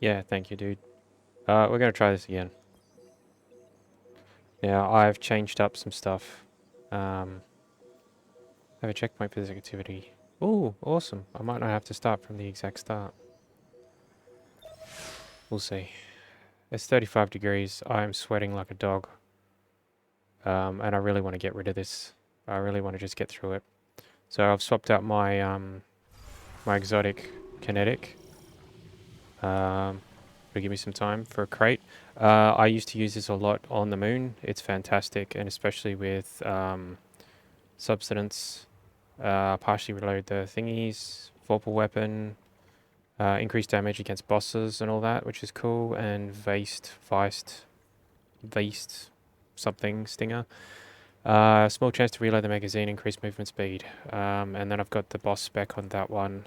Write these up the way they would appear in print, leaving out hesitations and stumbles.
Yeah, thank you, dude. We're gonna try this again. Now, I've changed up some stuff. I have a checkpoint for this activity. Ooh, awesome. I might not have to start from the exact start. We'll see. It's 35 degrees. I'm sweating like a dog. And I really want to get rid of this. I really want to just get through it. So I've swapped out my exotic kinetic. To give me some time for a crate. I used to use this a lot on the moon. It's fantastic, and especially with substance. Partially reload the thingies, vorpal weapon, increased damage against bosses and all that, which is cool. And Vast something stinger. Small chance to reload the magazine, increase movement speed. And then I've got the boss spec on that one.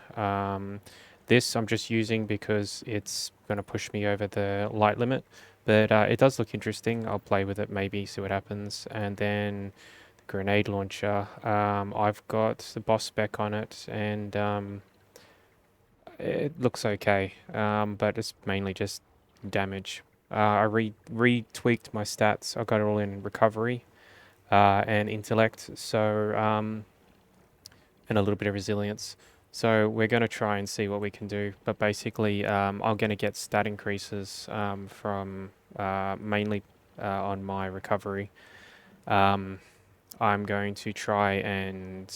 This I'm just using because it's going to push me over the light limit. But it does look interesting. I'll play with it maybe, see what happens. And then the grenade launcher. I've got the boss spec on it and it looks okay. But it's mainly just damage. I re-tweaked my stats. I got it all in recovery and intellect, so and a little bit of resilience. So we're going to try and see what we can do. But basically, I'm going to get stat increases from mainly on my recovery. I'm going to try and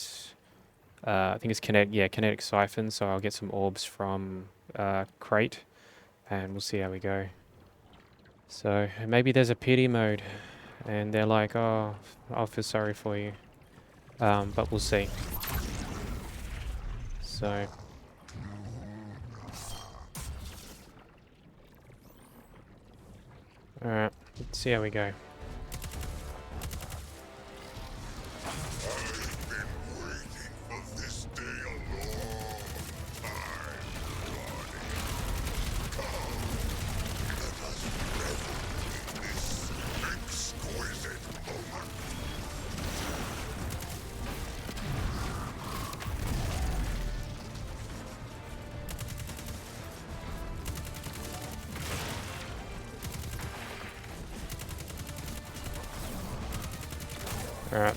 I think it's kinetic siphon. So I'll get some orbs from crate, and we'll see how we go. So maybe there's a pity mode, and they're like, "Oh, I'll feel sorry for you." But we'll see. So, alright, let's see how we go. Alright.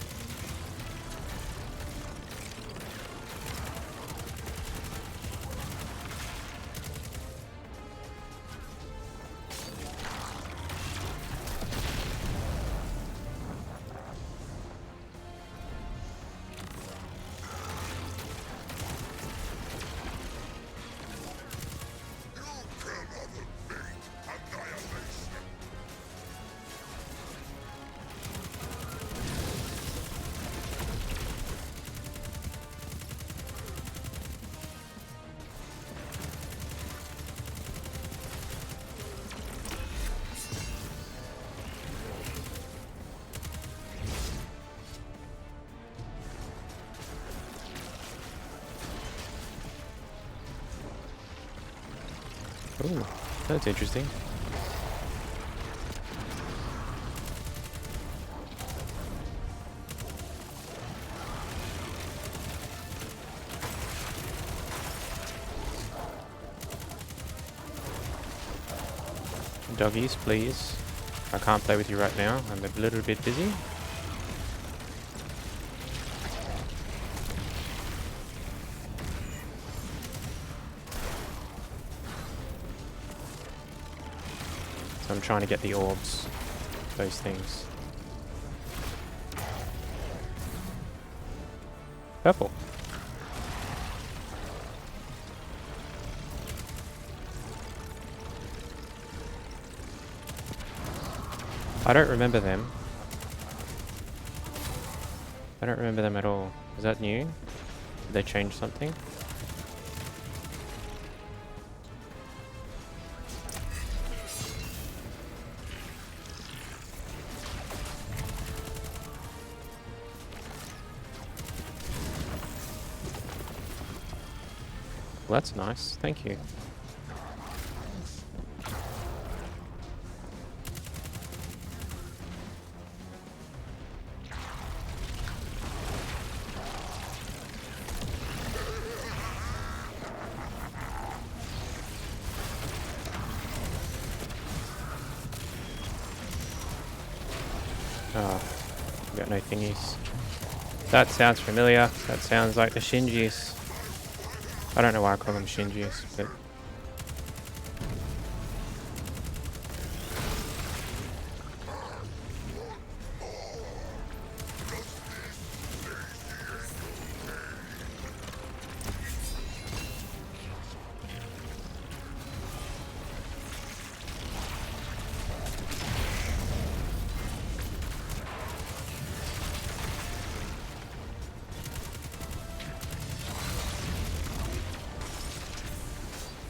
Ooh, that's interesting. Doggies, please. I can't play with you right now. I'm a little bit busy. So I'm trying to get the orbs. Those things. Purple. I don't remember them. I don't remember them at all. Is that new? Did they change something? Well, that's nice. Thank you. got no thingies. That sounds familiar. That sounds like the Shinjis. I don't know why I call them Shinjis, but...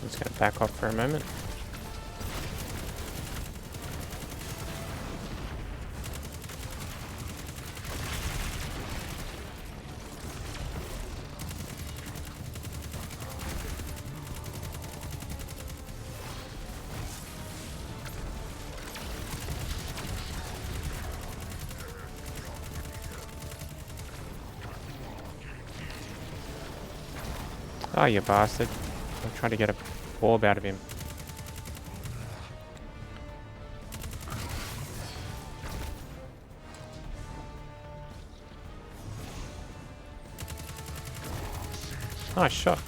I'm just going to back off for a moment. Oh, you bastard. I'm trying to get a orb out of him. Nice shot.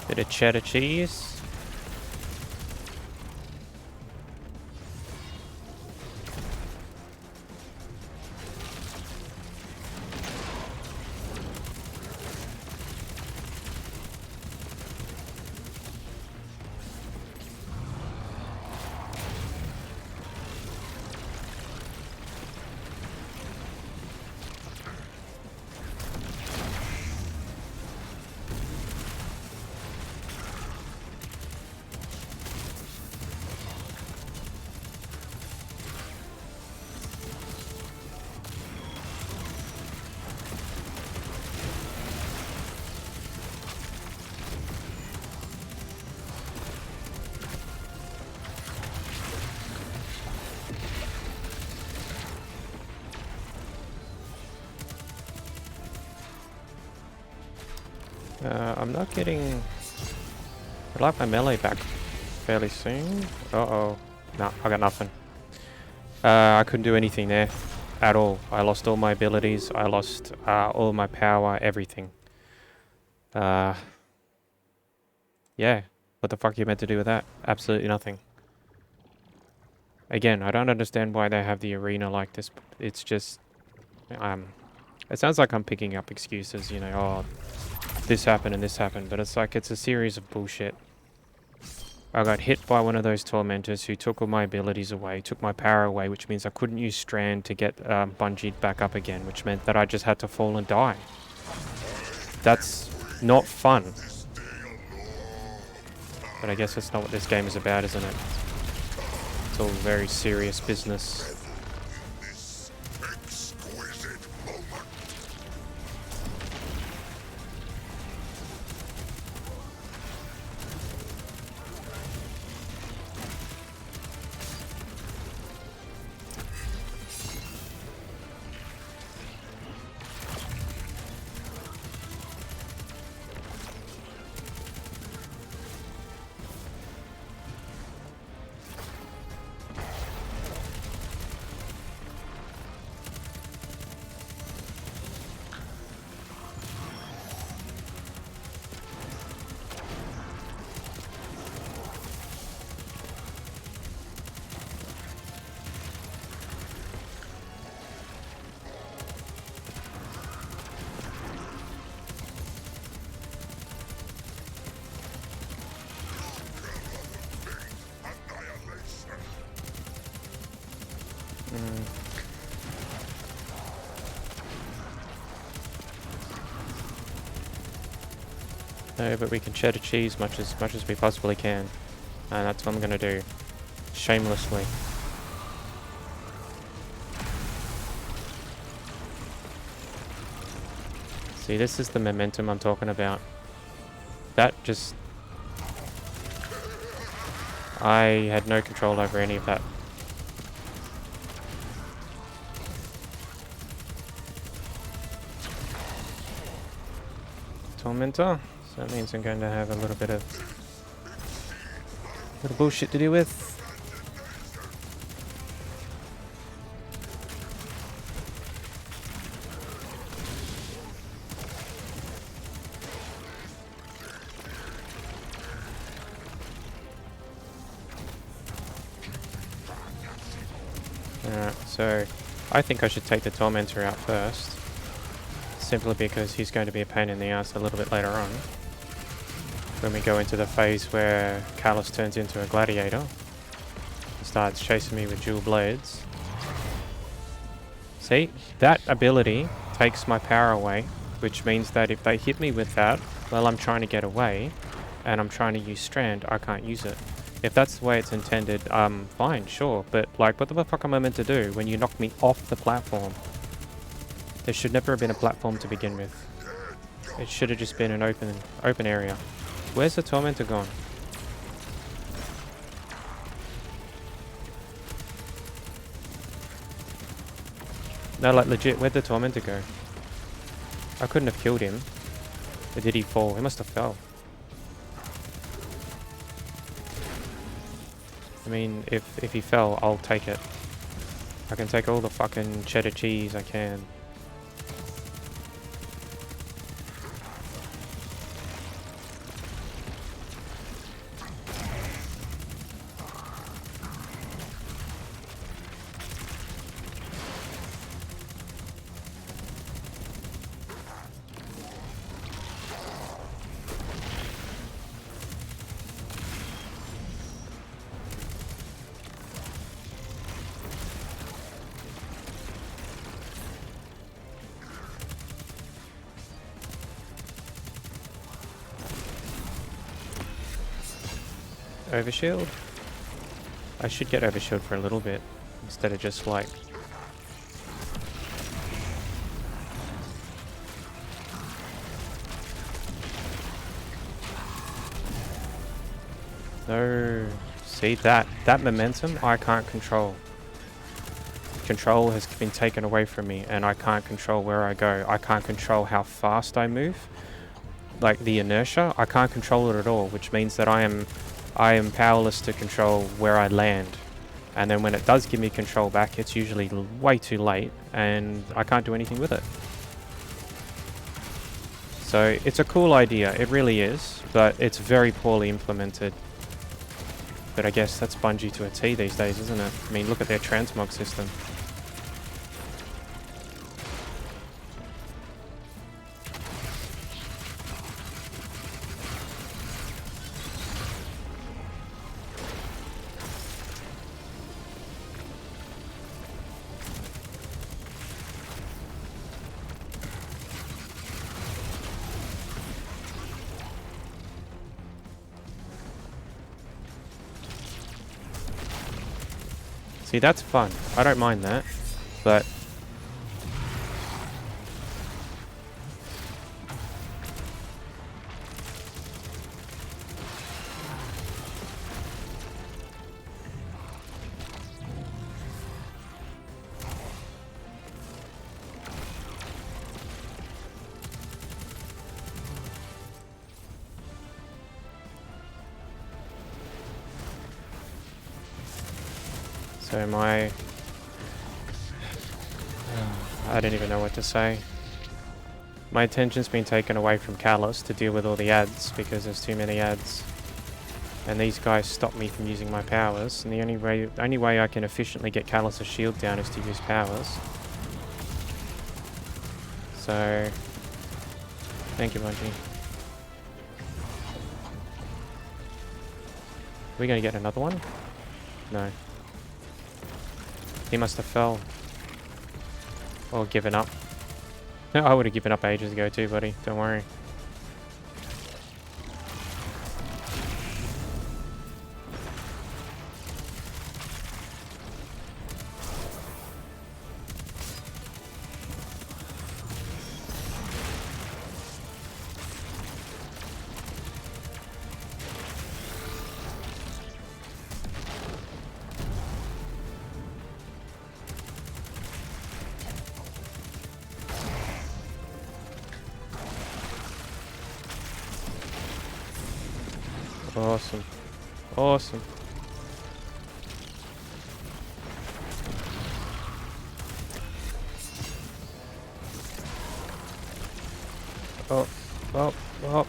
Bit of cheddar cheese. I'm not getting... I'd like my melee back fairly soon. Uh-oh. No, I got nothing. I couldn't do anything there at all. I lost all my abilities. I lost all my power, everything. Yeah. What the fuck are you meant to do with that? Absolutely nothing. Again, I don't understand why they have the arena like this. It's just... it sounds like I'm picking up excuses, you know, oh... this happened and this happened, but it's like it's a series of bullshit. I got hit by one of those tormentors who took all my abilities away, took my power away, which means I couldn't use Strand to get bungeed back up again, which meant that I just had to fall and die. That's not fun. But I guess that's not what this game is about, isn't it? It's all very serious business. No, but we can cheddar cheese much as we possibly can. And that's what I'm gonna do. Shamelessly. See, this is the momentum I'm talking about. That just... I had no control over any of that. Tormentor, So that means I'm going to have a little bit of bullshit to deal with. Alright, so I think I should take the Tormentor out first. Simply because he's going to be a pain in the ass a little bit later on. When we go into the phase where Callus turns into a gladiator. And starts chasing me with dual blades. See, that ability takes my power away. Which means that if they hit me with that while I'm trying to get away, and I'm trying to use Strand, I can't use it. If that's the way it's intended, fine, sure. But, like, what the fuck am I meant to do when you knock me off the platform? There should never have been a platform to begin with. It should have just been an open area. Where's the Tormentor gone? No, like, legit, where'd the Tormentor go? I couldn't have killed him. Or did he fall? He must have fell. I mean, if he fell, I'll take it. I can take all the fucking cheddar cheese I can. Overshield? I should get overshield for a little bit instead of just like no. See that momentum I can't control. Control has been taken away from me and I can't control where I go. I can't control how fast I move. Like the inertia, I can't control it at all, which means that I am powerless to control where I land. And then when it does give me control back, it's usually way too late and I can't do anything with it. So it's a cool idea, it really is, but it's very poorly implemented. But I guess that's Bungie to a T these days, isn't it? I mean, look at their transmog system. See, that's fun. I don't mind that, but so I don't even know what to say. My attention's been taken away from Callus to deal with all the ads because there's too many ads. And these guys stop me from using my powers, and the only way I can efficiently get Callus' shield down is to use powers. So thank you, Bungie. Are we gonna get another one? No. He must have fell. Or given up. I would have given up ages ago too, buddy. Don't worry. Awesome. Awesome. Oh, oh, oh.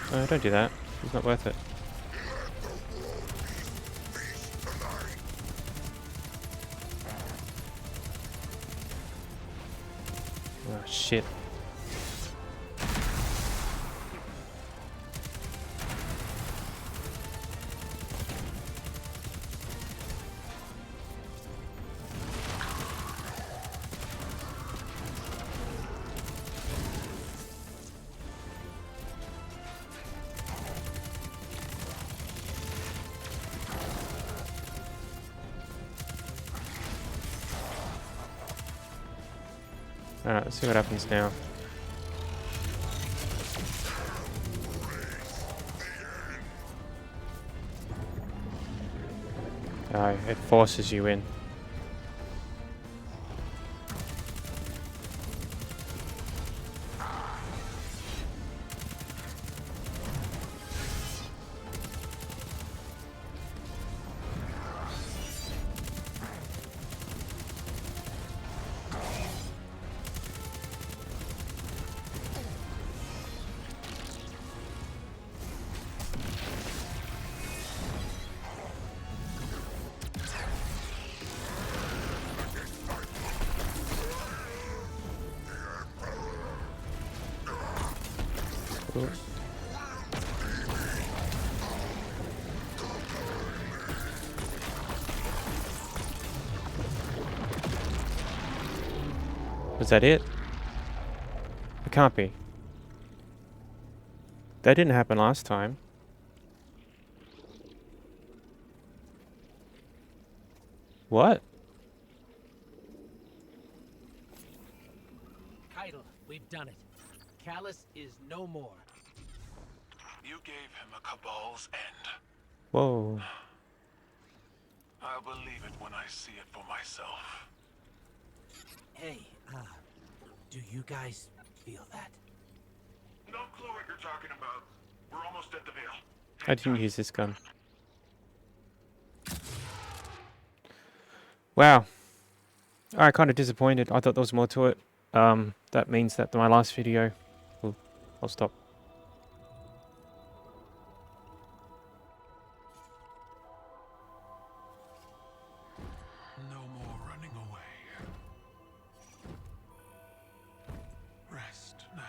No, don't do that. It's not worth it. Oh, shit. Alright, let's see what happens now. Oh, it forces you in. Oops. Was that it? It can't be. That didn't happen last time. What? Keitel, we've done it. Callus is no more. You gave him a Cabal's end. Whoa. I'll believe it when I see it for myself. Hey, do you guys feel that? No clue what you're talking about. We're almost at the Veil. I didn't use this gun. Wow. Alright, kind of disappointed. I thought there was more to it. That means that my last video... Ooh, I'll stop. No more running away. Rest now.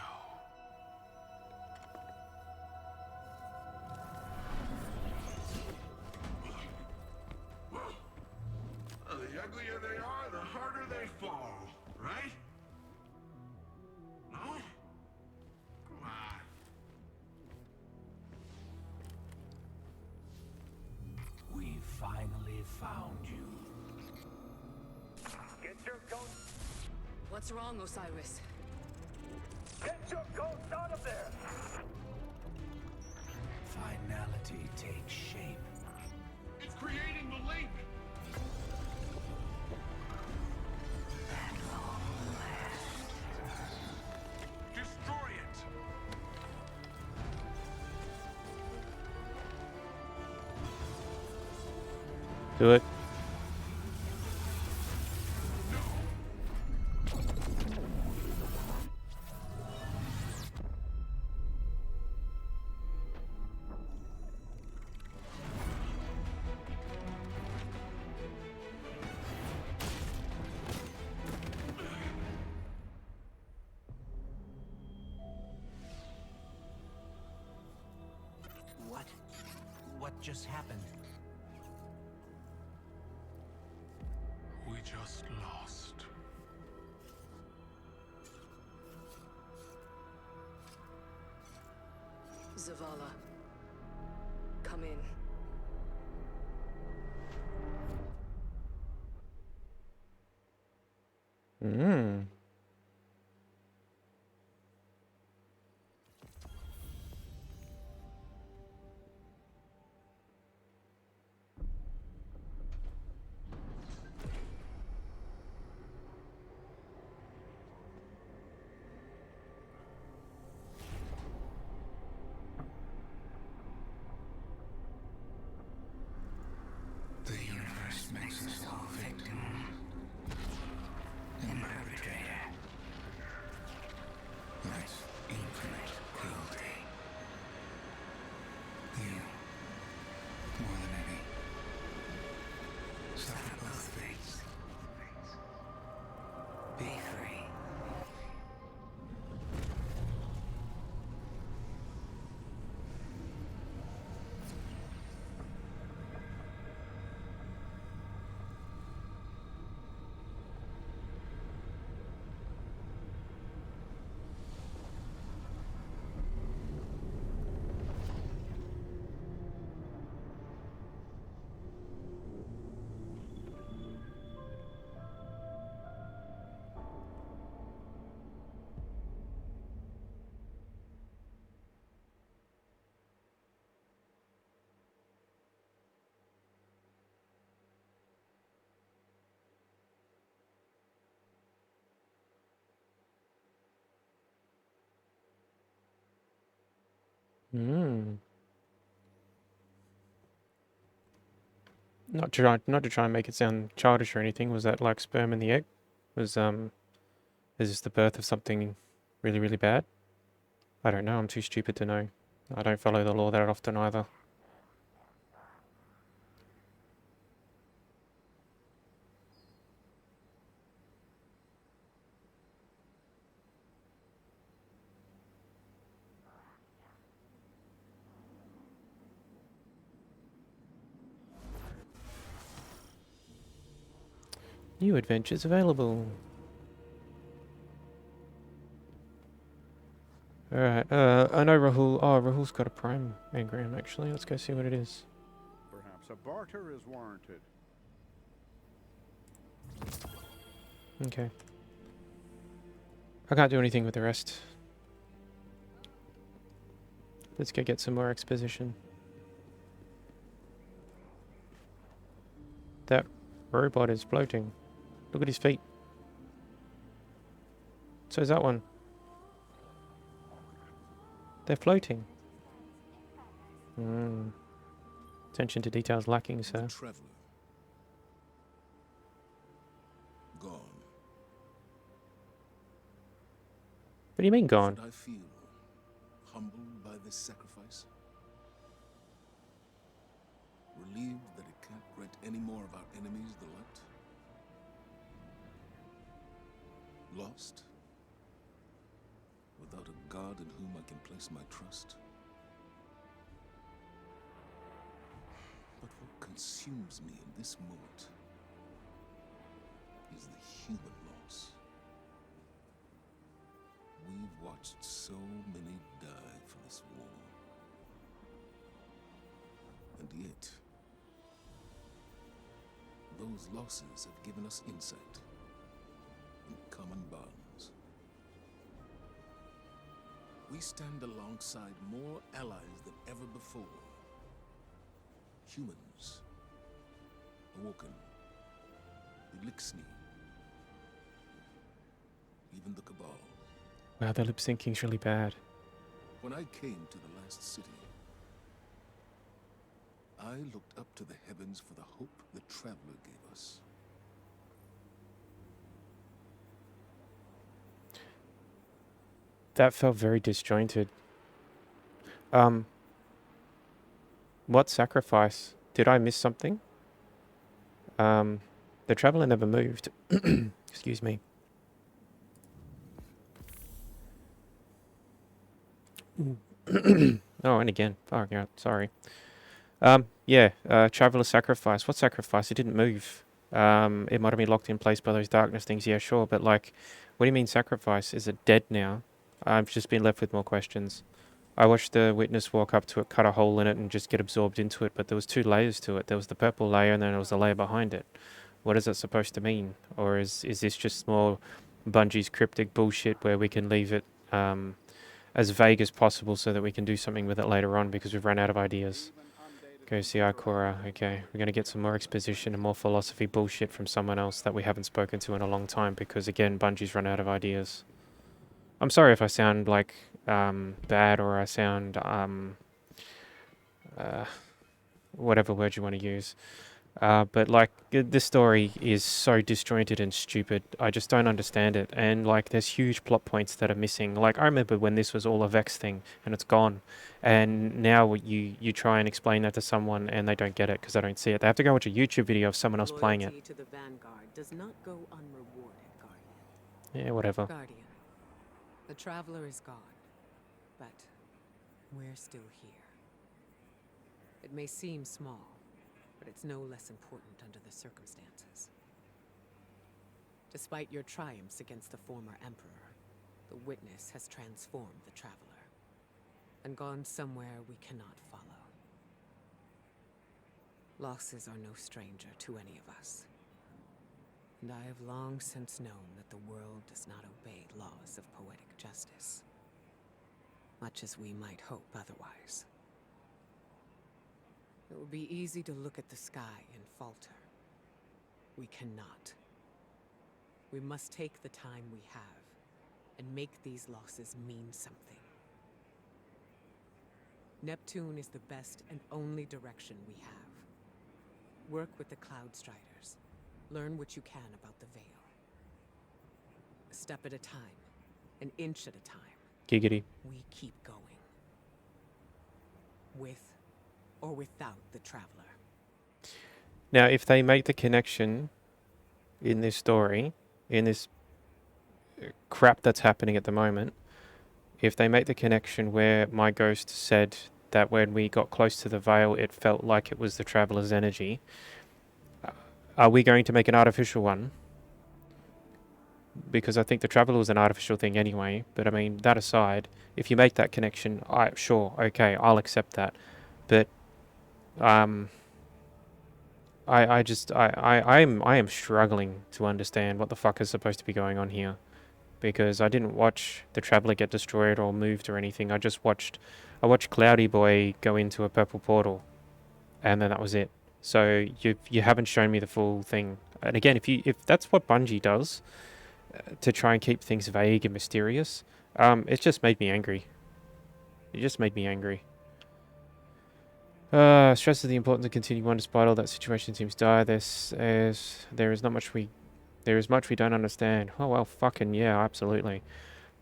The uglier they are, the harder they fall, right? No? Come on. We finally found you. Get your ghost! What's wrong, Osiris? Get your ghost out of there! Finality takes shape. It's creating the link! Destroy it! Do it. What just happened? We just lost. Zavala. Come in. Hmm. Not to try and make it sound childish or anything. Was that like sperm in the egg? Was is this the birth of something really, really bad? I don't know. I'm too stupid to know. I don't follow the law that often either. New adventures available. Alright, I know Rahul. Oh, Rahul's got a prime engram actually. Let's go see what it is. Perhaps a barter is warranted. Okay. I can't do anything with the rest. Let's go get some more exposition. That robot is floating. Look at his feet. So is that one. They're floating. Attention to details lacking, sir. The traveler. Gone. What do you mean gone? Should I feel humbled by this sacrifice? Relieved that it can't grant any more of our enemies the light? Lost? Without a God in whom I can place my trust? But what consumes me in this moment is the human loss. We've watched so many die for this war. And yet, those losses have given us insight and common bonds. We stand alongside more allies than ever before. Humans, awoken, the Lixni, even the Cabal. Wow, the lip syncing's really bad. When I came to the last city, I looked up to the heavens for the hope the Traveler gave us. That felt very disjointed. What sacrifice? Did I miss something? The traveler never moved. Excuse me. Oh, and again. Oh, yeah, sorry. Yeah, traveler sacrifice. What sacrifice? It didn't move. It might have been locked in place by those darkness things. Yeah, sure. But like, what do you mean sacrifice? Is it dead now? I've just been left with more questions. I watched the witness walk up to it, cut a hole in it, and just get absorbed into it. But there was two layers to it. There was the purple layer, and then there was the layer behind it. What is it supposed to mean? Or is this just more Bungie's cryptic bullshit where we can leave it as vague as possible so that we can do something with it later on because we've run out of ideas? Go see Ikora. Okay, we're going to get some more exposition and more philosophy bullshit from someone else that we haven't spoken to in a long time because, again, Bungie's run out of ideas. I'm sorry if I sound like bad or I sound whatever word you want to use. But like this story is so disjointed and stupid. I just don't understand it. And like there's huge plot points that are missing. Like I remember when this was all a Vex thing and it's gone. And now you try and explain that to someone and they don't get it because they don't see it. They have to go watch a YouTube video of someone else playing it. Loyalty to the Vanguard does not go unrewarded, Guardian. Yeah, whatever. Guardian, the Traveler is gone, but we're still here. It may seem small, but it's no less important under the circumstances. Despite your triumphs against the former Emperor, the Witness has transformed the Traveler and gone somewhere we cannot follow. Losses are no stranger to any of us, and I have long since known that the world does not obey laws of poetic justice, much as we might hope otherwise. It would be easy to look at the sky and falter. We cannot. We must take the time we have and make these losses mean something. Neptune is the best and only direction we have. Work with the Cloud Striders. Learn what you can about the Veil. A step at a time, an inch at a time. Giggity. We keep going. With or without the Traveler. Now, if they make the connection in this story, in this crap that's happening at the moment, if they make the connection where my ghost said that when we got close to the Veil, it felt like it was the Traveler's energy, are we going to make an artificial one? Because I think the Traveler was an artificial thing anyway. But I mean, that aside, if you make that connection, sure, okay, I'll accept that. But I am struggling to understand what the fuck is supposed to be going on here, because I didn't watch the Traveler get destroyed or moved or anything. I watched Cloudy Boy go into a purple portal, and then that was it. So you haven't shown me the full thing. And again, if that's what Bungie does to try and keep things vague and mysterious, it just made me angry. It just made me angry. Stresses the importance of continuing on despite all that situation seems dire. There is much we don't understand. Oh well, fucking yeah, absolutely.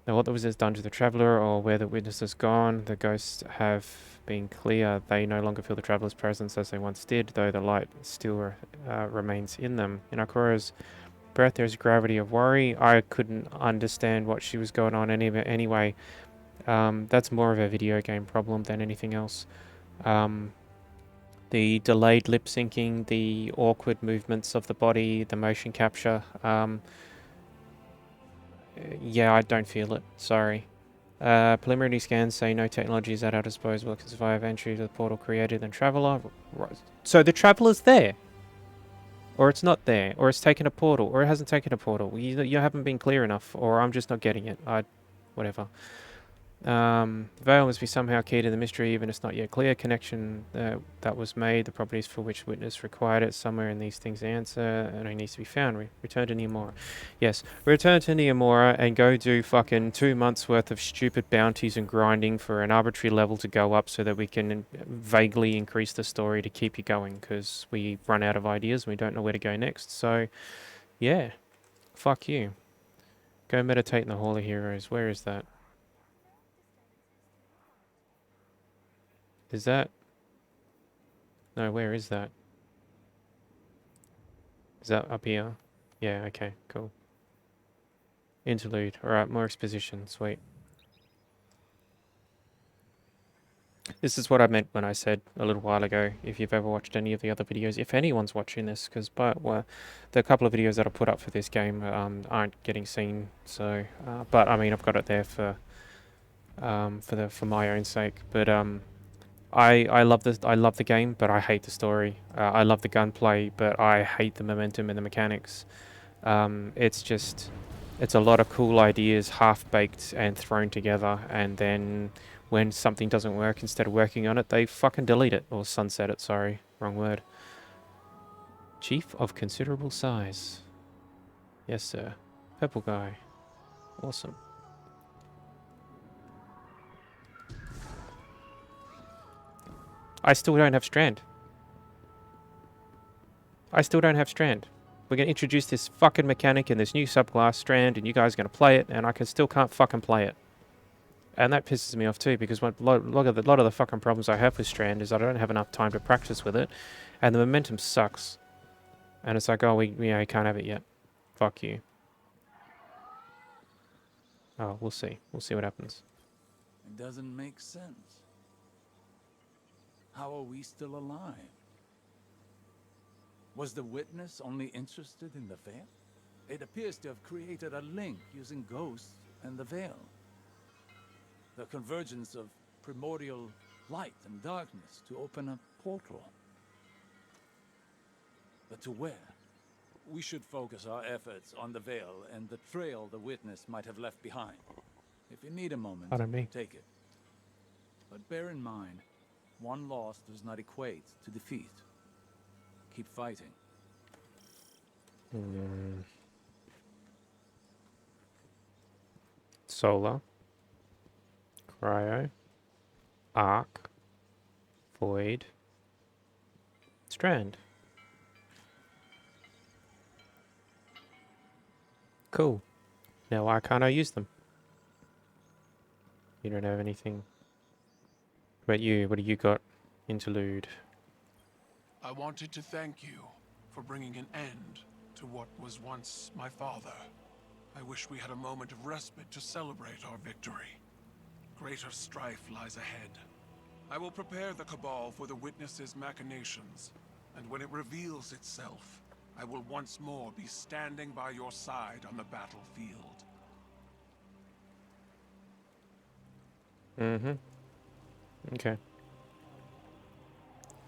Now what the wizards done to the Traveller, or where the witness has gone, the ghosts have been clear. They no longer feel the Traveller's presence as they once did, though the light still remains in them. In Ikora's breath there is a gravity of worry. I couldn't understand what she was going on anyway. That's more of a video game problem than anything else. The delayed lip syncing, the awkward movements of the body, the motion capture. Yeah, I don't feel it. Sorry. Preliminary scans say no technology is at our disposal that can survive entry to the portal created in Traveller. So the Traveller's there. Or it's not there. Or it's taken a portal. Or it hasn't taken a portal. You haven't been clear enough. Or I'm just not getting it. Whatever. The Veil must be somehow key to the mystery, even if it's not yet clear. Connection that was made, the properties for which witness required it, somewhere in these things answer, and it needs to be found. Return to Neomora. Yes, return to Neomora and go do fucking 2 months worth of stupid bounties and grinding for an arbitrary level to go up so that we can vaguely increase the story to keep you going, because we run out of ideas and we don't know where to go next. So, yeah, fuck you. Go meditate in the Hall of Heroes. Where is that? Is that? No, where is that? Is that up here? Yeah, okay, cool. Interlude. Alright, more exposition. Sweet. This is what I meant when I said a little while ago, if you've ever watched any of the other videos, if anyone's watching this, because the couple of videos that I put up for this game aren't getting seen, so, but I mean, I've got it there for my own sake, but, I love the game, but I hate the story. I love the gunplay, but I hate the momentum and the mechanics. It's a lot of cool ideas half-baked and thrown together, and then when something doesn't work, instead of working on it, they fucking delete it, or sunset it, sorry, wrong word. Chief of considerable size. Yes, sir. Purple guy. Awesome. I still don't have Strand. We're going to introduce this fucking mechanic in this new subclass, Strand, and you guys are going to play it, and I still can't fucking play it. And that pisses me off too, because a lot of the fucking problems I have with Strand is I don't have enough time to practice with it, and the momentum sucks. And it's like, oh, we can't have it yet. Fuck you. Oh, we'll see. We'll see what happens. It doesn't make sense. How are we still alive? Was the witness only interested in the Veil? It appears to have created a link using ghosts and the Veil. The convergence of primordial light and darkness to open a portal. But to where? We should focus our efforts on the Veil and the trail the witness might have left behind. If you need a moment, take it. But bear in mind, one loss does not equate to defeat. Keep fighting. Solar. Cryo. Arc. Void. Strand. Cool. Now why can't I use them? You don't have anything. What about you? What do you got? Interlude. I wanted to thank you for bringing an end to what was once my father. I wish we had a moment of respite to celebrate our victory. Greater strife lies ahead. I will prepare the Cabal for the Witness's machinations, and when it reveals itself, I will once more be standing by your side on the battlefield. Mm-hmm. Okay.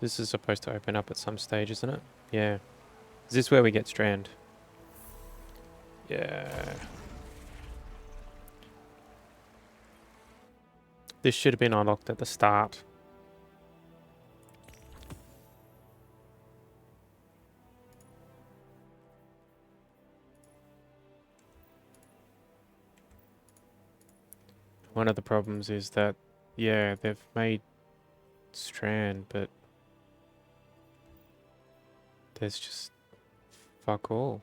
This is supposed to open up at some stage, isn't it? Yeah. Is this where we get Strand? Yeah. This should have been unlocked at the start. One of the problems is that, yeah, they've made Strand, but there's just fuck all.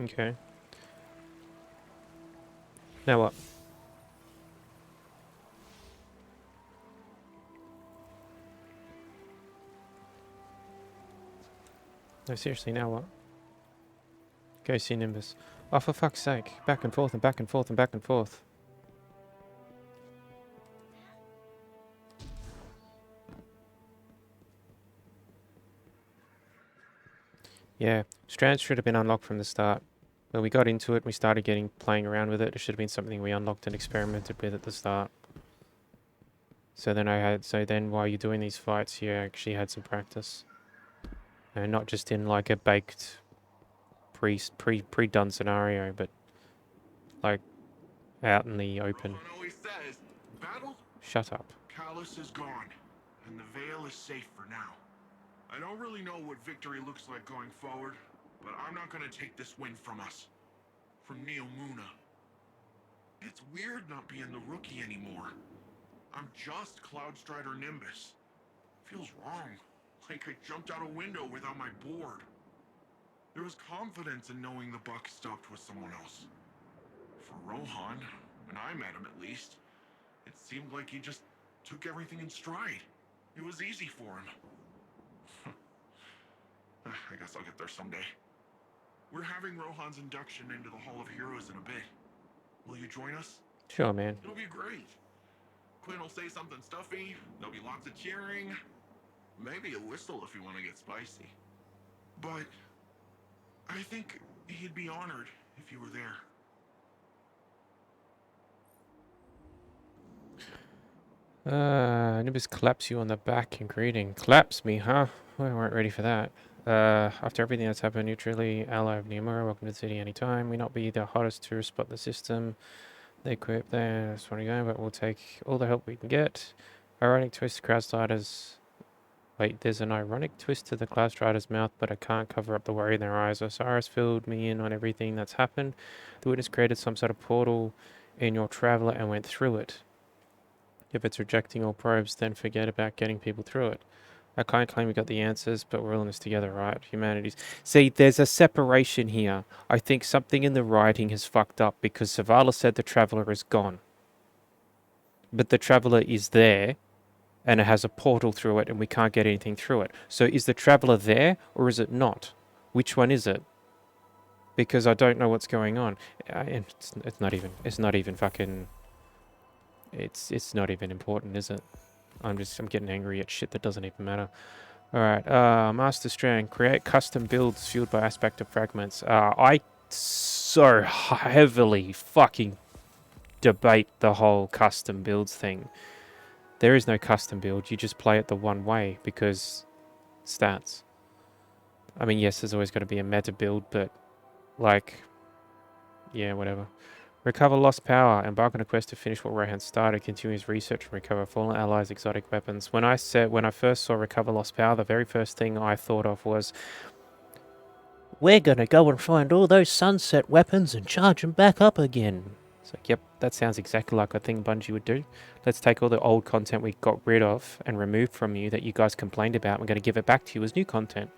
Okay. Now what? No, seriously, now what? Go see Nimbus. Oh, for fuck's sake. Back and forth and back and forth and back and forth. Yeah, Strand should have been unlocked from the start. When we got into it, we started playing around with it. It should have been something we unlocked and experimented with at the start. So then while you're doing these fights, you actually had some practice. And not just in like a baked pre-done scenario, but like out in the open. Rohan always says, battle? Shut up. Callus is gone, and the Veil is safe for now. I don't really know what victory looks like going forward, but I'm not gonna take this win from us. From Neomuna. It's weird not being the rookie anymore. I'm just Cloudstrider Nimbus. Feels wrong. Like I jumped out a window without my board. There was confidence in knowing the buck stopped with someone else. For Rohan, when I met him at least, it seemed like he just took everything in stride. It was easy for him. I guess I'll get there someday. We're having Rohan's induction into the Hall of Heroes in a bit. Will you join us? Sure, man. It'll be great. Quinn will say something stuffy, there'll be lots of cheering. Maybe a whistle if you want to get spicy. But I think he'd be honored if you were there. Nimbus claps you on the back in greeting. Claps me, huh? We weren't ready for that. After everything that's happened, neutrally, ally of Neomura, welcome to the city anytime. We not be the hottest tourist spot in the system. They equip there, that's where we're going, but we'll take all the help we can get. Ironic twist to Cloudstrider's... Wait, there's an ironic twist to the Cloudstrider's mouth, but I can't cover up the worry in their eyes. Osiris filled me in on everything that's happened. The witness created some sort of portal in your traveler and went through it. If it's rejecting all probes, then forget about getting people through it. I can't claim we got the answers, but we're all in this together, right? Humanities. See, there's a separation here. I think something in the writing has fucked up because Zavala said the Traveler is gone. But the Traveler is there, and it has a portal through it, and we can't get anything through it. So is the Traveler there, or is it not? Which one is it? Because I don't know what's going on. And it's not even fucking... It's not even important, is it? I'm getting angry at shit that doesn't even matter. Alright, Master Strand. Create custom builds fueled by aspect of fragments. I so heavily fucking debate the whole custom builds thing. There is no custom build. You just play it the one way because stats. I mean, yes, there's always got to be a meta build, but like, yeah, whatever. Recover lost power. Embark on a quest to finish what Rohan started. Continuous research and recover fallen allies' exotic weapons. When I first saw recover lost power, the very first thing I thought of was, we're gonna go and find all those sunset weapons and charge them back up again. It's like, yep, that sounds exactly like a thing Bungie would do. Let's take all the old content we got rid of and removed from you that you guys complained about. We're going to give it back to you as new content.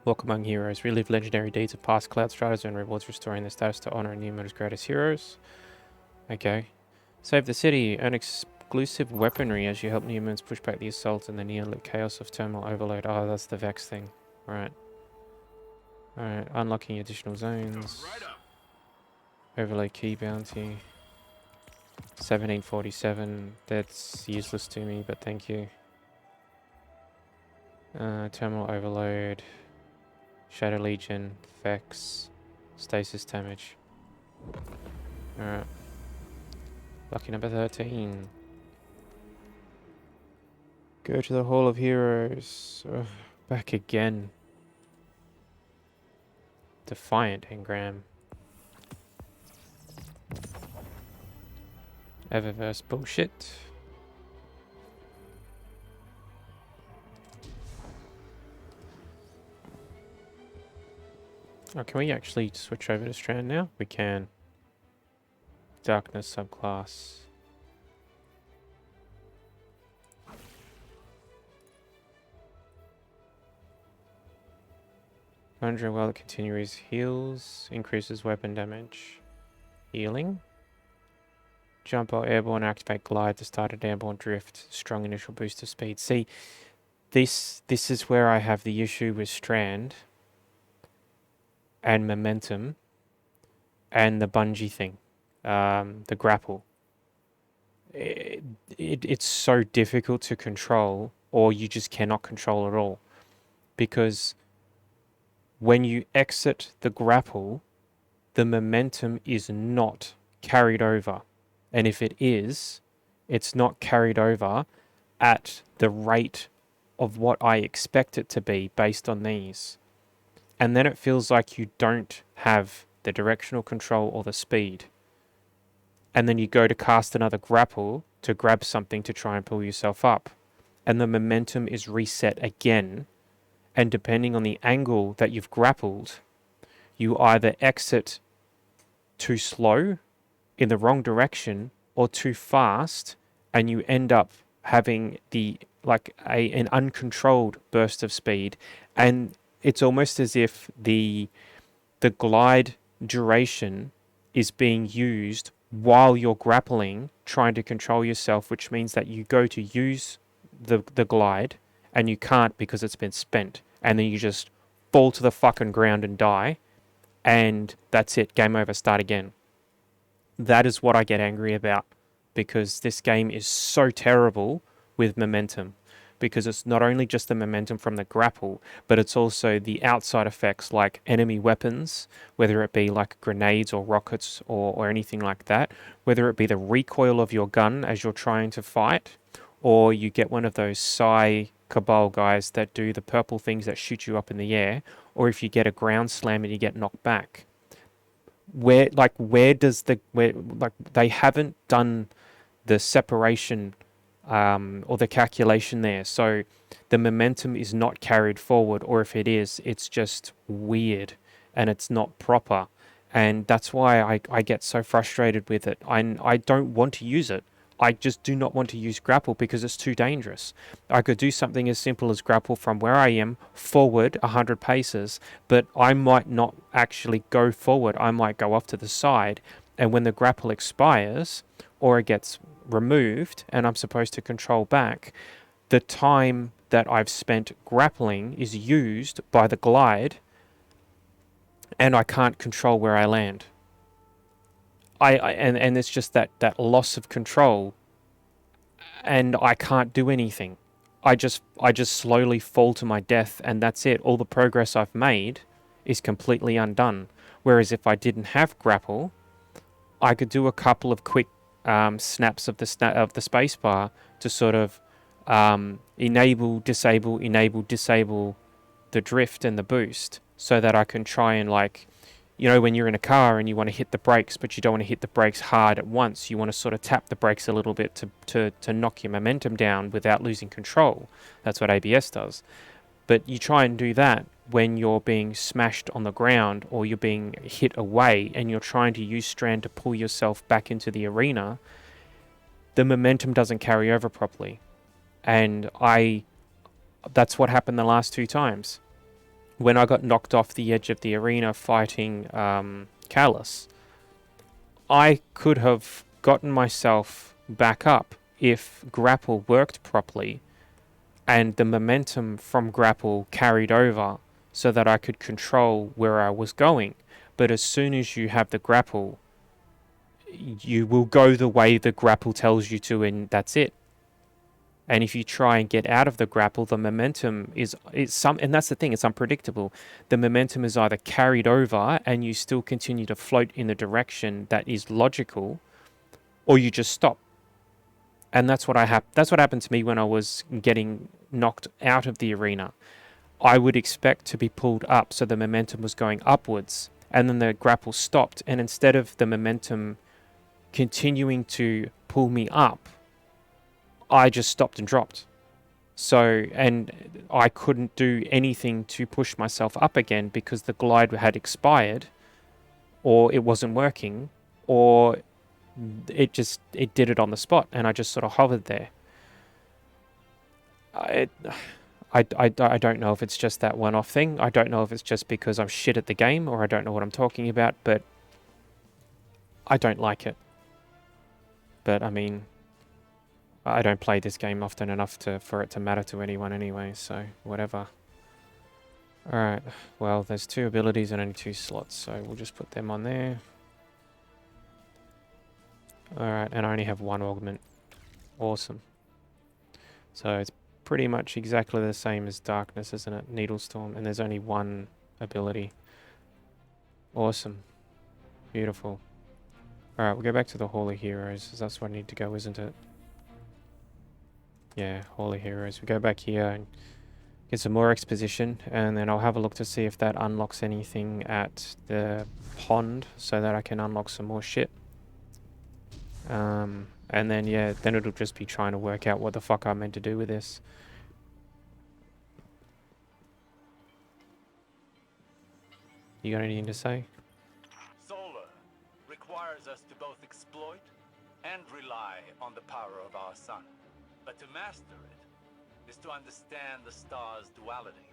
Walk among heroes. Relive legendary deeds of past Cloud Striders and rewards restoring their status to honor numerous greatest heroes. Okay. Save the city. Earn exclusive weaponry as you help new moons push back the assault and the near-lit chaos of Terminal Overload. Oh, that's the Vex thing. Right. Alright, unlocking additional zones. Overlay key bounty. 1747. That's useless to me, but thank you. Terminal overload. Shadow Legion. Vex. Stasis damage. Alright. Lucky number 13. Go to the Hall of Heroes. Ugh, back again. Defiant engram. Eververse bullshit. Oh, can we actually switch over to Strand now? We can. Darkness subclass. Conjure while it continues heals, increases weapon damage. Healing. Jump or airborne, activate glide to start an airborne drift. Strong initial boost of speed. See, this is where I have the issue with Strand and momentum and the Bungie thing, the grapple. It's so difficult to control, or you just cannot control at all, because when you exit the grapple, the momentum is not carried over. And if it is, it's not carried over at the rate of what I expect it to be based on these. And then it feels like you don't have the directional control or the speed. And then you go to cast another grapple to grab something to try and pull yourself up. And the momentum is reset again. And depending on the angle that you've grappled, you either exit too slow in the wrong direction or too fast, and you end up having an uncontrolled burst of speed. And it's almost as if the glide duration is being used while you're grappling, trying to control yourself, which means that you go to use the glide and you can't because it's been spent, and then you just fall to the fucking ground and die, and that's it, game over, start again. That is what I get angry about, because this game is so terrible with momentum, because it's not only just the momentum from the grapple, but it's also the outside effects like enemy weapons, whether it be like grenades or rockets or anything like that, whether it be the recoil of your gun as you're trying to fight, or you get one of those Psi Cabal guys that do the purple things that shoot you up in the air, or if you get a ground slam and you get knocked back. They haven't done the separation or the calculation there, so the momentum is not carried forward, or if it is, it's just weird and it's not proper, and that's why I get so frustrated with it. I don't want to use it. I just do not want to use grapple because it's too dangerous. I could do something as simple as grapple from where I am forward 100 paces, but I might not actually go forward. I might go off to the side, and when the grapple expires or it gets removed and I'm supposed to control back, the time that I've spent grappling is used by the glide, and I can't control where I land. And it's just that loss of control, and I can't do anything. I just slowly fall to my death, and that's it. All the progress I've made is completely undone. Whereas if I didn't have grapple, I could do a couple of quick snaps of the spacebar to sort of enable, disable the drift and the boost, so that I can try and, like, you know, when you're in a car and you want to hit the brakes, but you don't want to hit the brakes hard at once. You want to sort of tap the brakes a little bit to knock your momentum down without losing control. That's what ABS does. But you try and do that when you're being smashed on the ground or you're being hit away and you're trying to use Strand to pull yourself back into the arena. The momentum doesn't carry over properly. And that's what happened the last 2 times. When I got knocked off the edge of the arena fighting Callus, I could have gotten myself back up if grapple worked properly and the momentum from grapple carried over so that I could control where I was going. But as soon as you have the grapple, you will go the way the grapple tells you to, and that's it. And if you try and get out of the grapple, the momentum and that's the thing, it's unpredictable. The momentum is either carried over and you still continue to float in the direction that is logical, or you just stop. And that's what happened to me when I was getting knocked out of the arena. I would expect to be pulled up, so the momentum was going upwards, and then the grapple stopped, and instead of the momentum continuing to pull me up, I just stopped and dropped. So, and I couldn't do anything to push myself up again because the glide had expired, or it wasn't working, or it did it on the spot, and I just sort of hovered there. I don't know if it's just that one-off thing. I don't know if it's just because I'm shit at the game, or I don't know what I'm talking about, but I don't like it. But, I mean, I don't play this game often enough for it to matter to anyone anyway, so whatever. Alright, well, there's 2 abilities and only 2 slots, so we'll just put them on there. Alright, and I only have 1 augment. Awesome. So it's pretty much exactly the same as Darkness, isn't it? Needlestorm, and there's only 1 ability. Awesome. Beautiful. Alright, we'll go back to the Hall of Heroes, because that's where I need to go, isn't it? Yeah, Hall of Heroes. We go back here and get some more exposition, and then I'll have a look to see if that unlocks anything at the pond, so that I can unlock some more shit. And then, yeah, then it'll just be trying to work out what the fuck I'm meant to do with this. You got anything to say? Solar requires us to both exploit and rely on the power of our sun. But to master it is to understand the star's duality.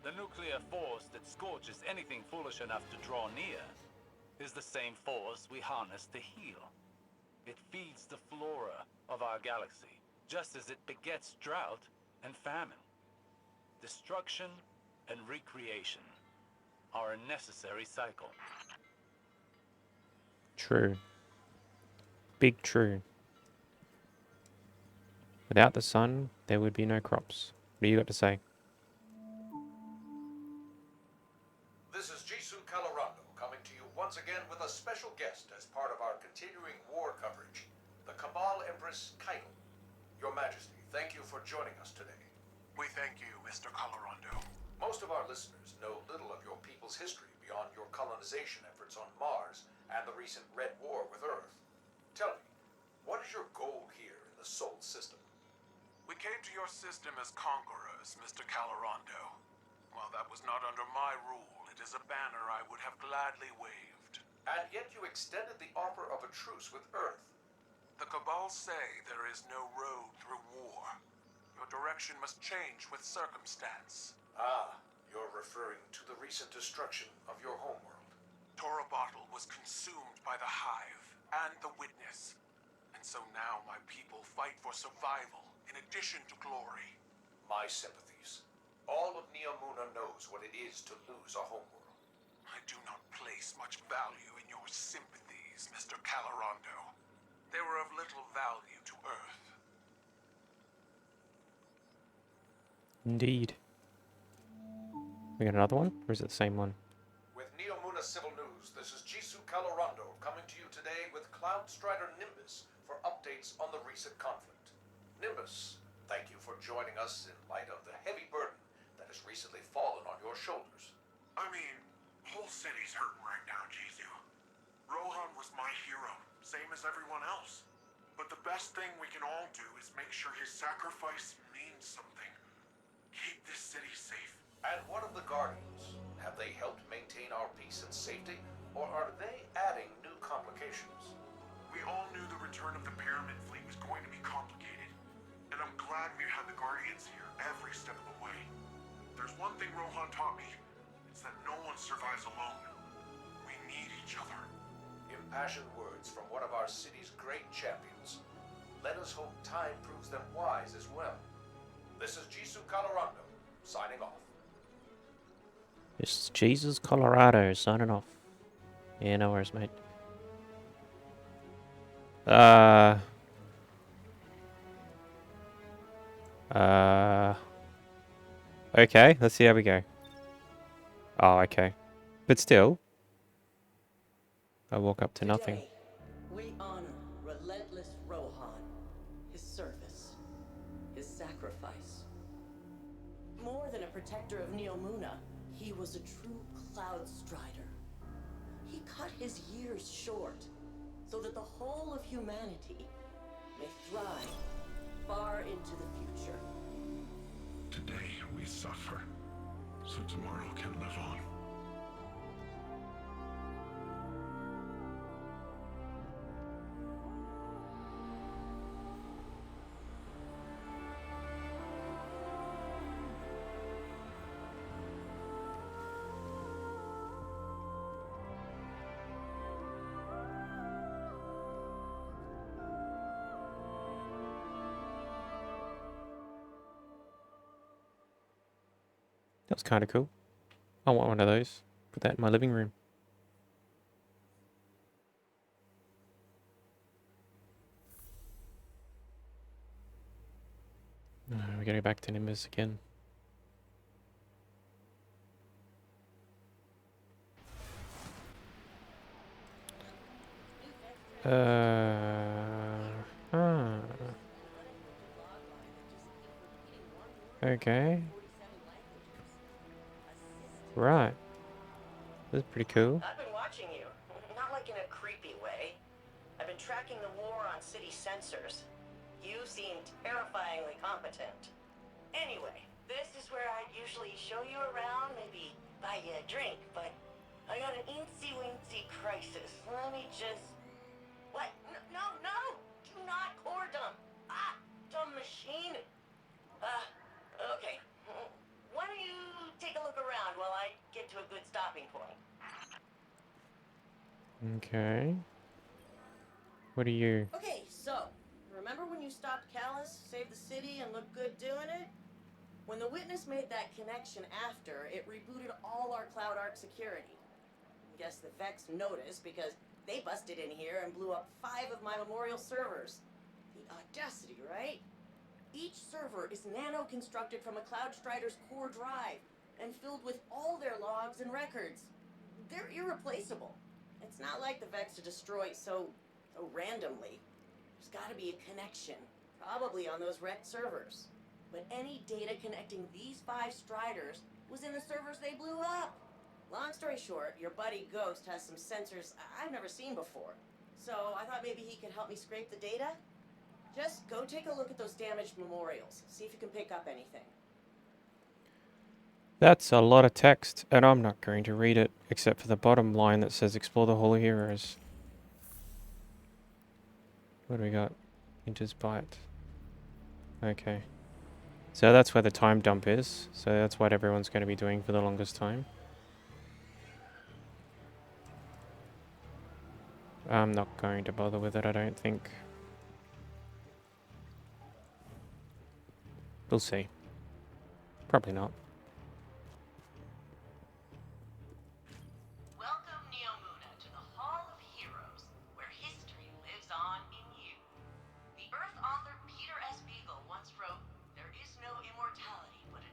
The nuclear force that scorches anything foolish enough to draw near is the same force we harness to heal. It feeds the flora of our galaxy, just as it begets drought and famine. Destruction and recreation are a necessary cycle. True. Big true. Without the sun, there would be no crops. What do you got to say? This is Jisoo Calorando coming to you once again with a special guest as part of our continuing war coverage, the Cabal Empress Keitel. Your Majesty, thank you for joining us today. We thank you, Mr. Calorando. Most of our listeners know little of your people's history beyond your colonization efforts on Mars and the recent Red War with Earth. Tell me, what is your goal here in the Sol system? We came to your system as conquerors, Mr. Calorando. While that was not under my rule, it is a banner I would have gladly waved. And yet you extended the offer of a truce with Earth. The Cabal say there is no road through war. Your direction must change with circumstance. Ah, you're referring to the recent destruction of your homeworld. Torabottle was consumed by the Hive and the Witness. And so now my people fight for survival in addition to glory. My sympathies. All of Neomuna knows what it is to lose a homeworld. I do not place much value in your sympathies, Mr. Calorando. They were of little value to Earth. Indeed. We got another one? Or is it the same one? With Neomuna Civil News, this is Jisoo Calorando coming to you today with Cloud Strider Nimbus for updates on the recent conflict. Nimbus, thank you for joining us in light of the heavy burden that has recently fallen on your shoulders. I mean, whole city's hurting right now, Jisoo. Rohan was my hero, same as everyone else. But the best thing we can all do is make sure his sacrifice means something. Keep this city safe. And what of the Guardians? Have they helped maintain our peace and safety, or are they adding new complications? We all knew the return of the Pyramid Fleet was going to be complicated. And I'm glad we had the Guardians here every step of the way. There's one thing Rohan taught me. It's that no one survives alone. We need each other. Impassioned words from one of our city's great champions. Let us hope time proves them wise as well. This is Jisoo Calorando, signing off. It's Jesus Colorado signing off. Yeah, no worries, mate. Okay, let's see how we go. Oh, okay. But still, I walk up to nothing. Today, we honor relentless Rohan, his service, his sacrifice. More than a protector of Neomuna, he was a true Cloud Strider. He cut his years short so that the whole of humanity may thrive far into the future. Today we suffer, so tomorrow can live on. That was kind of cool. I want one of those. Put that in my living room. We're going back to Nimbus again. Okay. Right. That's pretty cool. I've been watching you, not like in a creepy way. I've been tracking the war on city sensors. You seem terrifyingly competent. Anyway, this is where I'd usually show you around, maybe buy you a drink, but I got an eensy-weensy crisis. Let me just... What? No! Do not core dump! Ah! Dumb machine! Okay. Why don't you take a look around while I get to a good stopping point? Okay. What are you? Okay, so, remember when you stopped Callus, saved the city, and looked good doing it? When the Witness made that connection after, it rebooted all our Cloud Arc security. Guess the Vex noticed because they busted in here and blew up 5 of my Memorial servers. The audacity, right? Each server is nano-constructed from a Cloud Strider's core drive and filled with all their logs and records. They're irreplaceable. It's not like the Vex to destroy so randomly. There's gotta be a connection, probably on those wrecked servers. But any data connecting these 5 Striders was in the servers they blew up. Long story short, your buddy Ghost has some sensors I've never seen before. So I thought maybe he could help me scrape the data. Just go take a look at those damaged memorials. See if you can pick up anything. That's a lot of text, and I'm not going to read it, except for the bottom line that says explore the Hall of Heroes. What do we got? Inches byte. Okay. So that's where the time dump is. So that's what everyone's going to be doing for the longest time. I'm not going to bother with it, I don't think. We'll see. Probably not. Welcome, Neomuna, to the Hall of Heroes, where history lives on in you. The Earth author Peter S. Beagle once wrote, "There is no immortality, but a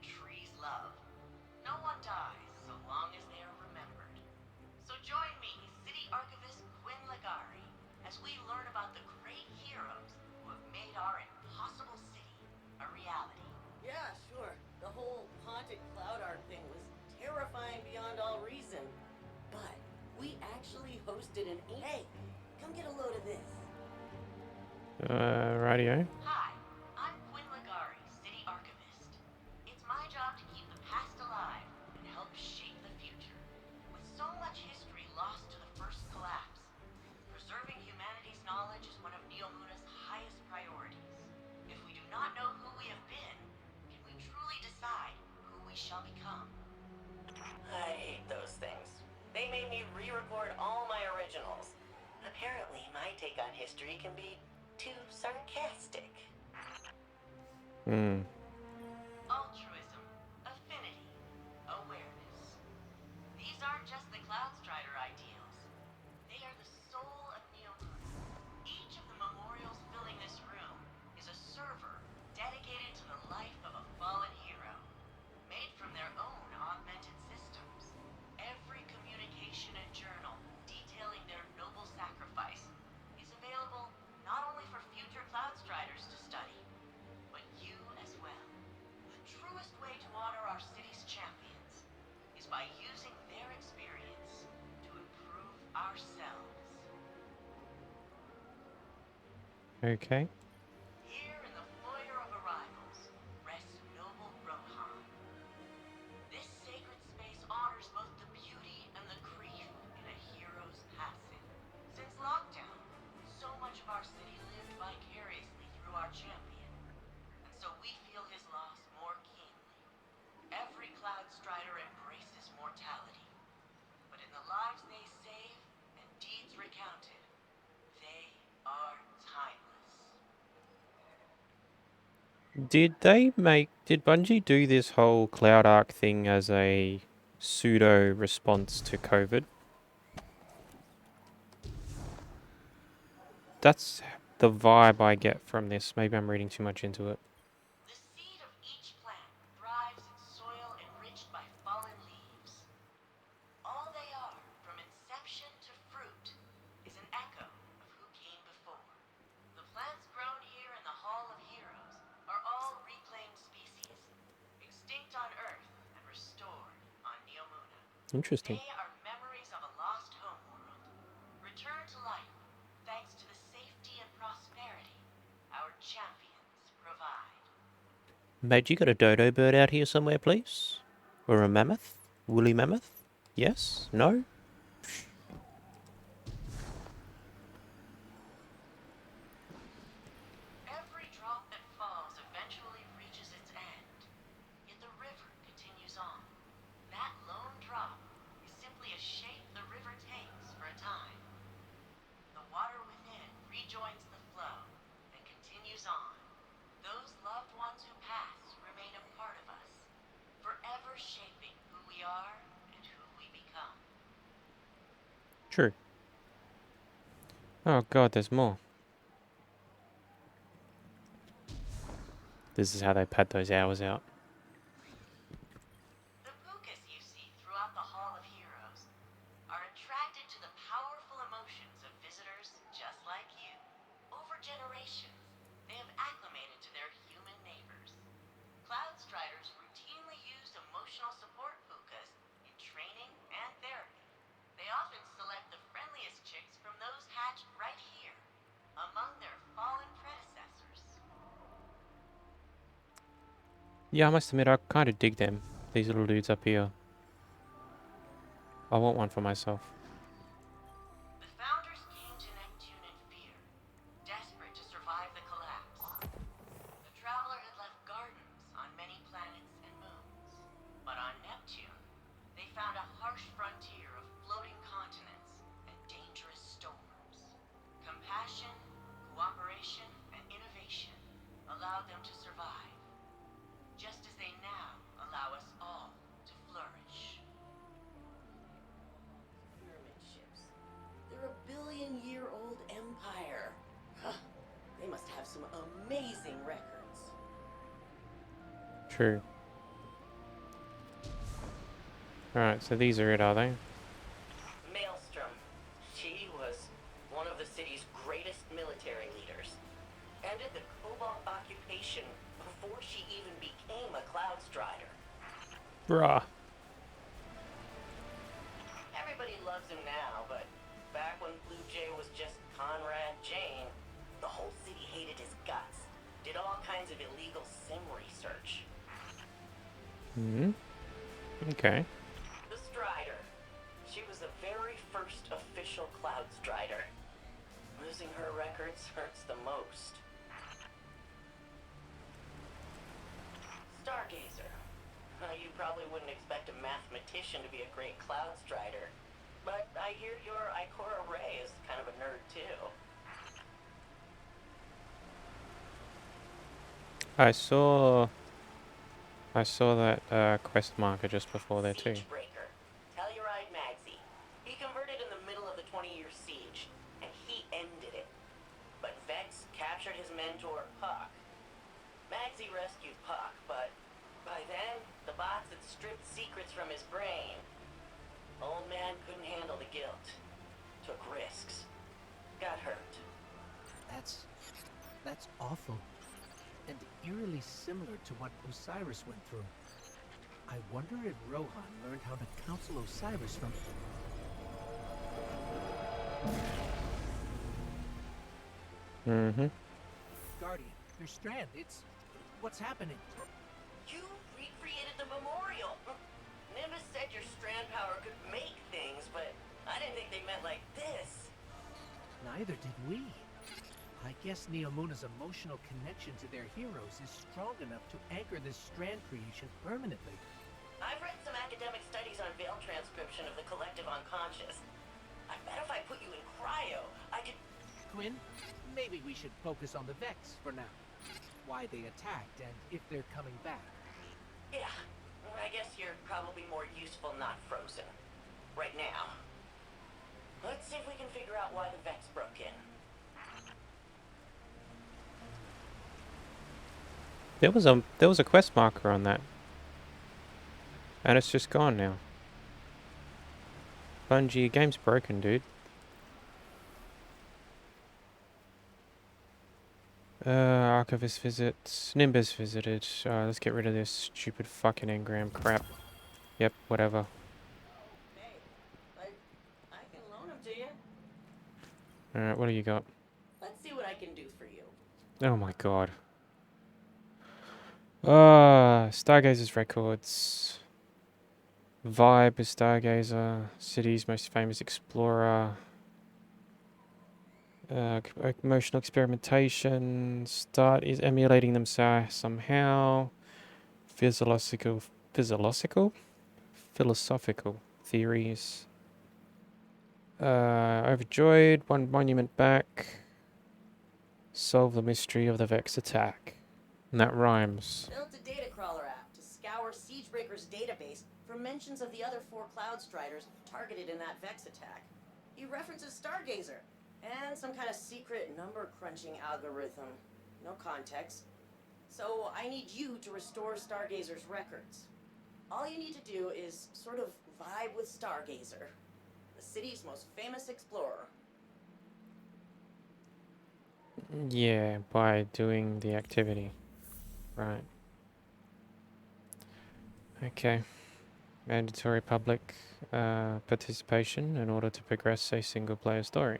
actually hosted an... Hey, come get a load of this. Radio. Hi, I'm Quinn Ligari, City Archivist. It's my job to keep the past alive and help shape the future. With so much history lost to the first collapse, preserving humanity's knowledge is one of Neo Muna's highest priorities. If we do not know who we have been, can we truly decide who we shall become? I hate those things. They made me re-record all my originals. Apparently, my take on history can be too sarcastic. Altruism, affinity, awareness. These aren't just the Cloudstrider ideals. They are the soul of Neo Muna. Each of the memorials filling this room is a server dedicated to the life of a fallen hero, made from their own augmented systems. Every communication and journal detailing their noble sacrifice is available not only for future Cloudstriders to study, but you as well. The truest way to honor our city's champions is by using their experience to improve ourselves. Okay. Here in the foyer of arrivals rests noble Rohan. This sacred space honors both the beauty and the grief in a hero's passing. Since lockdown, so much of our city lived vicariously through our champion, and so we feel his loss more keenly. Every Cloudstrider embraces mortality, but in the lives they save and deeds recounted, they are timeless. Did Bungie do this whole Cloud Arc thing as a pseudo response to COVID? That's the vibe I get from this. Maybe I'm reading too much into it. The seed of each plant thrives in soil enriched by fallen leaves. All they are, from inception to fruit, is an echo of who came before. The plants grown here in the Hall of Heroes are all reclaimed species, extinct on Earth and restored on Neo Muna. Interesting. They are memories of a lost homeworld, returned to life thanks to the safety and prosperity our champions provide. Mate, you got a dodo bird out here somewhere, please? Or a mammoth? Woolly mammoth? Yes? No? Every drop that falls eventually reaches its end, yet the river continues on. That lone drop is simply a shape the river takes for a time. The water within rejoins the flow and continues on. Those loved ones who pass remain a part of us, forever shaping who we are and who we become. True. Oh god, there's more. This is how they pad those hours out. The Pukas you see throughout the Hall of Heroes are attracted to the powerful emotions of visitors just like you. Over generations, they have acclimated to their human neighbors. Cloudstriders routinely use emotional support Pukas in training and therapy. They often select the friendliest chicks from those hatched right here, among their fallen predecessors. Yeah, I must admit, I kind of dig them. These little dudes up here. I want one for myself. The founders came to Neptune in fear, desperate to survive the collapse. The Traveler had left gardens on many planets and moons. But on Neptune, they found a harsh frontier of floating continents and dangerous storms. Compassion, cooperation, and innovation allowed them to survive, just as they now allow us all to flourish. Pyramid ships. They're a billion-year-old empire. Huh. They must have some amazing records. True. Alright, so these are it, are they? Maelstrom. She was one of the city's greatest military leaders. Ended the Cobalt occupation before she even became a Cloudstrider. Bruh. Everybody loves him now, but Jane, the whole city hated his guts. Did all kinds of illegal sim research. Hmm. Okay. The Strider. She was the very first official Cloud Strider. Losing her records hurts the most. Stargazer. You probably wouldn't expect a mathematician to be a great Cloud Strider. But I hear your Ikora Ray is kind of a nerd too. I saw that quest marker just before there too. Siegebreaker. Telluride Magsy. He converted in the middle of the 20-year siege, and he ended it. But Vex captured his mentor, Puck. Magsy rescued Puck, but by then, the bots had stripped secrets from his brain. Old man couldn't handle the guilt. Took risks. Got hurt. That's awful. And eerily similar to what Osiris went through. I wonder if Rohan learned how to counsel Osiris from... Mm-hmm. Guardian, your Strand, what's happening? You recreated the memorial. Nimbus said your Strand power could make things, but I didn't think they meant like this. Neither did we. I guess Neomuna's emotional connection to their heroes is strong enough to anchor this Strand creation permanently. I've read some academic studies on veil transcription of the collective unconscious. I bet if I put you in cryo, I could... Quinn, maybe we should focus on the Vex for now. Why they attacked and if they're coming back. Yeah, I guess you're probably more useful not frozen. Right now. Let's see if we can figure out why the Vex broke in. There was a quest marker on that. And it's just gone now. Bungie, your game's broken, dude. Archivist visits. Nimbus visited. Let's get rid of this stupid fucking engram crap. Yep, whatever. Hey, I can loan them to you. Alright, what do you got? Let's see what I can do for you. Oh my god. Stargazer's records. Vibe is Stargazer. City's most famous explorer. Emotional experimentation. Start is emulating them somehow. Philosophical theories. Overjoyed. One monument back. Solve the mystery of the Vex attack. And that rhymes. Built a data crawler app to scour Siegebreaker's database for mentions of the other 4 Cloud Striders targeted in that Vex attack. He references Stargazer and some kind of secret number crunching algorithm. No context. So I need you to restore Stargazer's records. All you need to do is sort of vibe with Stargazer, the city's most famous explorer. Yeah, by doing the activity. Right. Okay. Mandatory public participation in order to progress a single player story.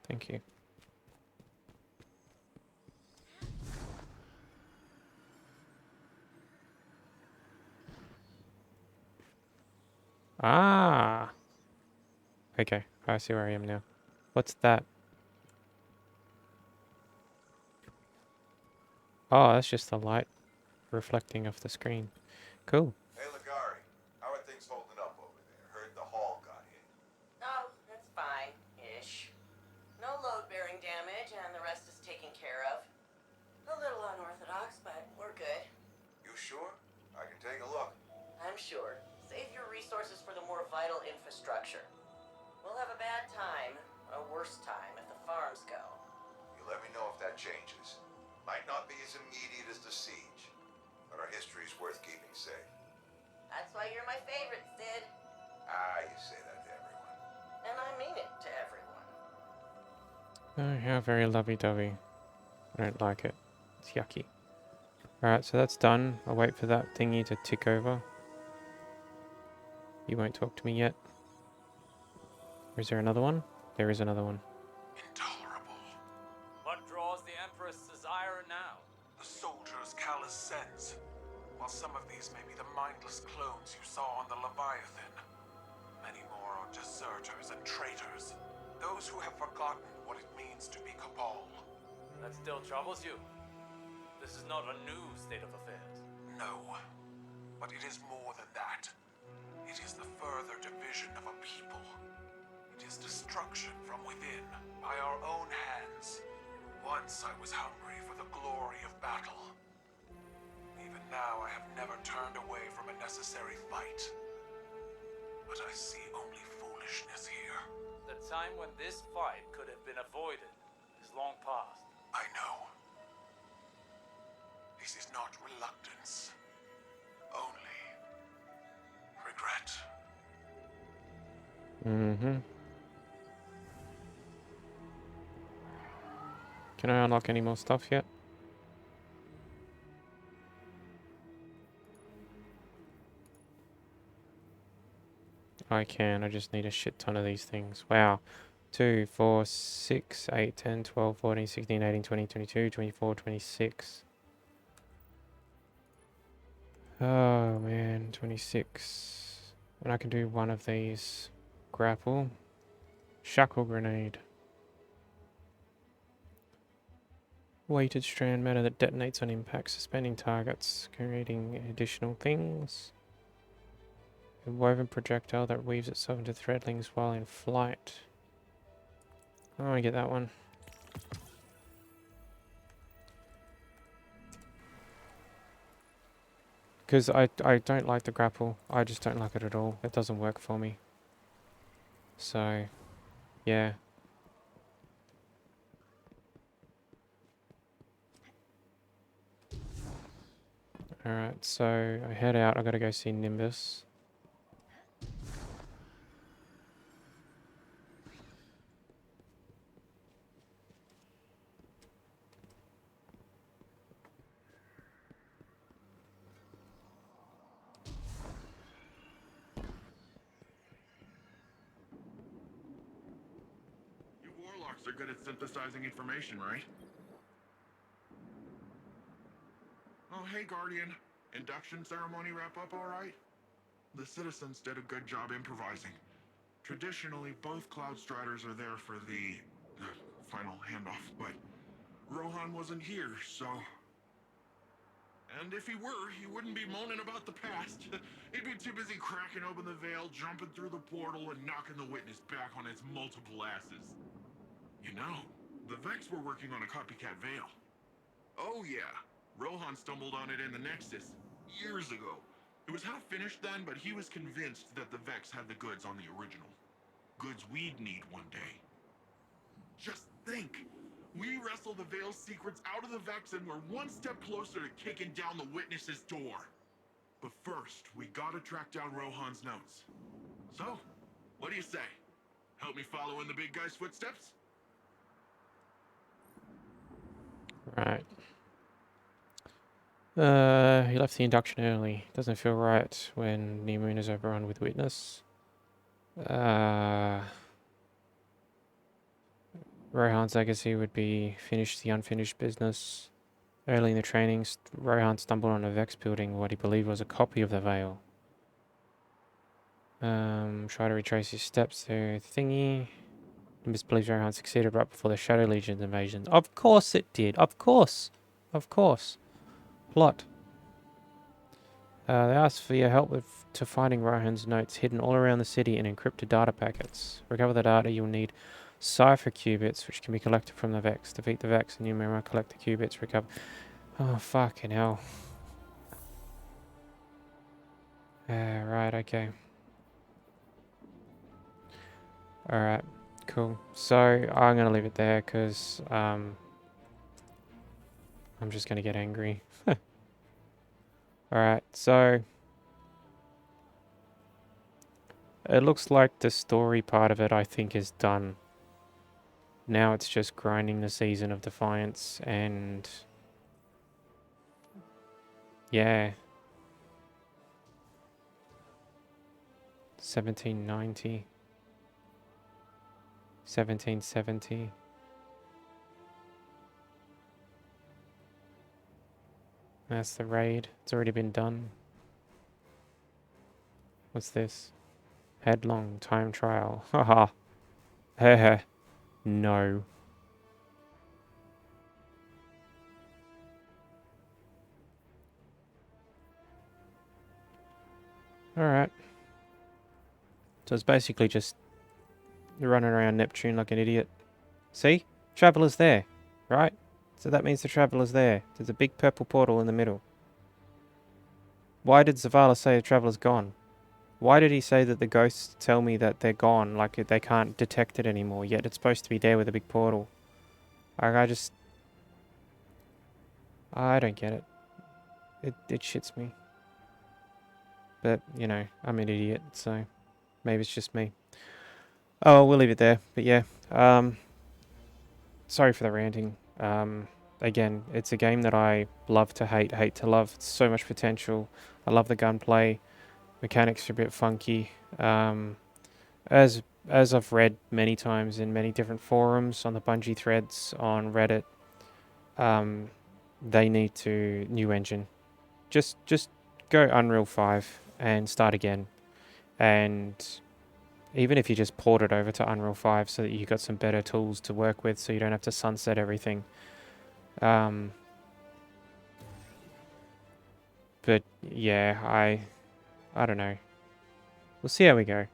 Thank you. Ah! Okay, I see where I am now. What's that? Oh, that's just the light reflecting off the screen. Cool. Hey, Ligari, how are things holding up over there? Heard the hall got hit. Oh, that's fine-ish. No load-bearing damage, and the rest is taken care of. A little unorthodox, but we're good. You sure? I can take a look. I'm sure. Save your resources for the more vital infrastructure. We'll have a bad time, a worse time, if the farms go. You let me know if that changes. Might not be as immediate as the siege, but our history's worth keeping safe. That's why you're my favorite, Sid. Ah, you say that to everyone. And I mean it to everyone. Oh, how very lovey-dovey. I don't like it. It's yucky. Alright, so that's done. I'll wait for that thingy to tick over. You won't talk to me yet. Or is there another one? There is another one. Intolerable. ascends. While some of these may be the mindless clones you saw on the Leviathan, many more are deserters and traitors. Those who have forgotten what it means to be Cabal. That still troubles you? This is not a new state of affairs. No, but it is more than that. It is the further division of a people. It is destruction from within, by our own hands. Once I was hungry for the glory of battle. Even now I have never turned away from a necessary fight. But I see only foolishness here. The time when this fight could have been avoided is long past. I know. This is not reluctance. Only regret. Mm-hmm. Can I unlock any more stuff yet? I can, I just need a shit ton of these things. Wow. 2, 4, 6, 8, 10, 12, 14, 16, 18, 20, 22, 24, 26. Oh man, 26. And I can do one of these. Grapple. Shackle grenade. Weighted strand matter that detonates on impact, suspending targets, creating additional things. A woven projectile that weaves itself into threadlings while in flight. I want to get that one. Because I don't like the grapple. I just don't like it at all. It doesn't work for me. So, yeah. Alright, so I head out. I gotta go see Nimbus. You warlocks are good at synthesizing information, right? Oh, hey, Guardian. Induction ceremony wrap up all right? The citizens did a good job improvising. Traditionally, both Cloud Striders are there for the final handoff, but Rohan wasn't here, so... And if he were, he wouldn't be moaning about the past. He'd be too busy cracking open the veil, jumping through the portal, and knocking the witness back on its multiple asses. You know, the Vex were working on a copycat veil. Oh yeah, Rohan stumbled on it in the Nexus, years ago. It was half finished then, but he was convinced that the Vex had the goods on the original. Goods we'd need one day. Just think! We wrestle the Veil's secrets out of the Vex and we're one step closer to kicking down the Witness's door. But first, we gotta track down Rohan's notes. So, what do you say? Help me follow in the big guy's footsteps? Right. He left the induction early. Doesn't feel right when New Moon is overrun with witness. Rohan's legacy would be finish the unfinished business. Early in the training, Rohan stumbled on a Vex building what he believed was a copy of the Veil. Try to retrace his steps to thingy. Nimbus believes Rohan succeeded right before the Shadow Legion's invasion. Of course it did. Of course. Of course. Plot. They asked for your help to finding Rohan's notes hidden all around the city in encrypted data packets. Recover the data, you'll need cipher qubits, which can be collected from the Vex. Defeat the Vex and you may collect the qubits. Recover. Oh, fucking hell. Right, okay. Alright, cool. So, I'm going to leave it there because I'm just going to get angry. Alright, so it looks like the story part of it, I think, is done. Now it's just grinding the Season of Defiance and... yeah. 1790. 1770. That's the raid. It's already been done. What's this? Headlong time trial. Haha. Heh. No. Alright. So it's basically just running around Neptune like an idiot. See? Traveler's there. Right? So that means the Traveler's there. There's a big purple portal in the middle. Why did Zavala say the Traveler's gone? Why did he say that the ghosts tell me that they're gone, like they can't detect it anymore, yet it's supposed to be there with a big portal? Like, I don't get it. It shits me. But, you know, I'm an idiot, so maybe it's just me. Oh, we'll leave it there. But yeah, sorry for the ranting. Again, it's a game that I love to hate, hate to love. It's so much potential. I love the gunplay. Mechanics are a bit funky. As I've read many times in many different forums, on the Bungie threads, on Reddit, they need to new engine. Just go Unreal 5 and start again. And even if you just port it over to Unreal 5 so that you got some better tools to work with, so you don't have to sunset everything. But yeah, I don't know. We'll see how we go.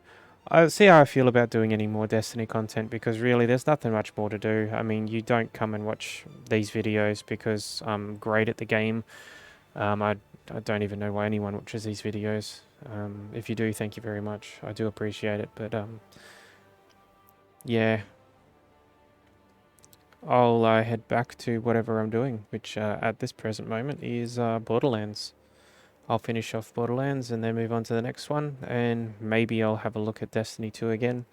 I'll see how I feel about doing any more Destiny content, because really there's nothing much more to do. I mean, you don't come and watch these videos because I'm great at the game. I don't even know why anyone watches these videos. If you do, thank you very much. I do appreciate it. But yeah, I'll head back to whatever I'm doing, which at this present moment is Borderlands. I'll finish off Borderlands and then move on to the next one, and maybe I'll have a look at Destiny 2 again.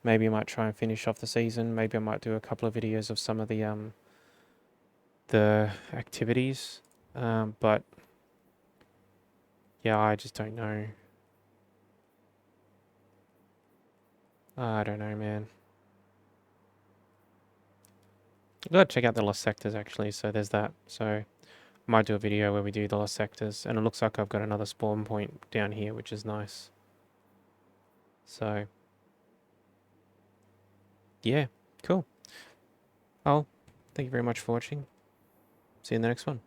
Maybe I might try and finish off the season. Maybe I might do a couple of videos of some of the activities. But yeah, I just don't know. I don't know, man. I've got to check out the Lost Sectors, actually, so there's that. So I might do a video where we do the Lost Sectors, and it looks like I've got another spawn point down here, which is nice. So yeah, cool. Oh, thank you very much for watching. See you in the next one.